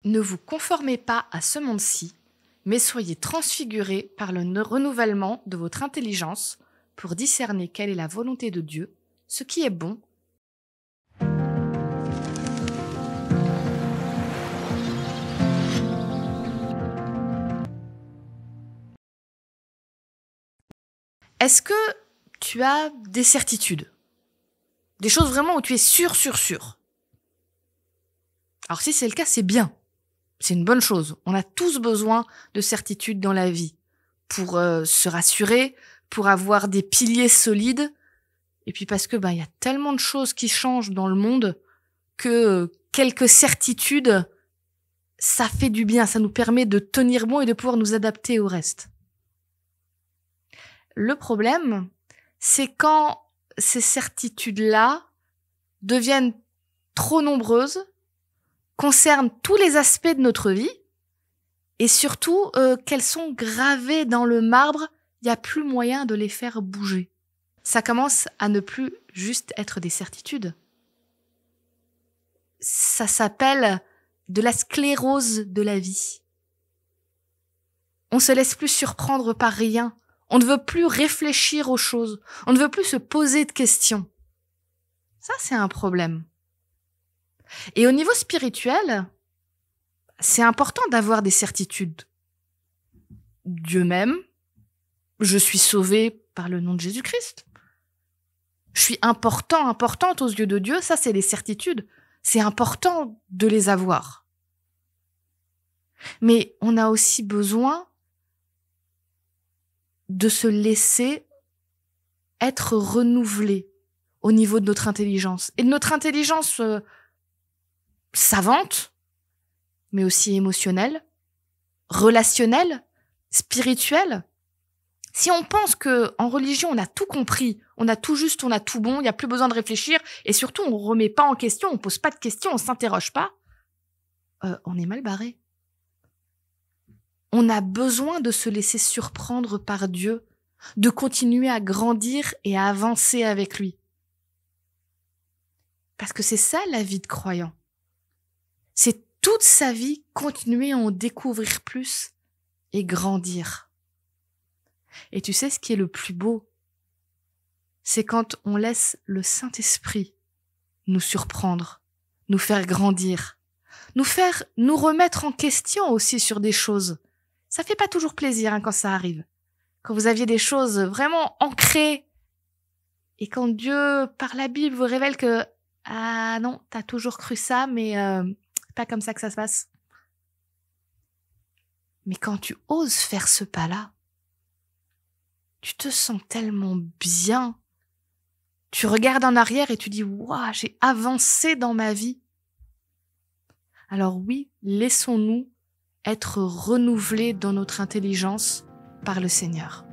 Ne vous conformez pas à ce monde-ci, mais soyez transfigurés par le renouvellement de votre intelligence pour discerner quelle est la volonté de Dieu, ce qui est bon. Est-ce que tu as des certitudes? Des choses vraiment où tu es sûr. Alors si c'est le cas, c'est bien. C'est une bonne chose. On a tous besoin de certitudes dans la vie pour se rassurer, pour avoir des piliers solides. Et puis parce que il y a tellement de choses qui changent dans le monde que quelques certitudes, ça fait du bien. Ça nous permet de tenir bon et de pouvoir nous adapter au reste. Le problème, c'est quand ces certitudes-là deviennent trop nombreuses, concernent tous les aspects de notre vie, et surtout qu'elles sont gravées dans le marbre, il n'y a plus moyen de les faire bouger. Ça commence à ne plus juste être des certitudes. Ça s'appelle de la sclérose de la vie. On se laisse plus surprendre par rien. On ne veut plus réfléchir aux choses. On ne veut plus se poser de questions. Ça, c'est un problème. Et au niveau spirituel, c'est important d'avoir des certitudes. Dieu m'aime. Je suis sauvé par le nom de Jésus-Christ. Je suis importante aux yeux de Dieu. Ça, c'est les certitudes. C'est important de les avoir. Mais on a aussi besoin de se laisser être renouvelé au niveau de notre intelligence. Et de notre intelligence savante, mais aussi émotionnelle, relationnelle, spirituelle. Si on pense que en religion, on a tout compris, on a tout juste, on a tout bon, il n'y a plus besoin de réfléchir, et surtout, on ne remet pas en question, on pose pas de questions, on s'interroge pas, on est mal barré. On a besoin de se laisser surprendre par Dieu, de continuer à grandir et à avancer avec lui. Parce que c'est ça la vie de croyant. C'est toute sa vie continuer à en découvrir plus et grandir. Et tu sais ce qui est le plus beau? C'est quand on laisse le Saint-Esprit nous surprendre, nous faire grandir, nous remettre en question aussi sur des choses. Ça fait pas toujours plaisir quand ça arrive. Quand vous aviez des choses vraiment ancrées et quand Dieu, par la Bible, vous révèle que « Ah non, t'as toujours cru ça, mais c'est pas comme ça que ça se passe. » Mais quand tu oses faire ce pas-là, tu te sens tellement bien. Tu regardes en arrière et tu dis « Waouh, j'ai avancé dans ma vie. » Alors oui, laissons-nous être renouvelés dans notre intelligence par le Seigneur.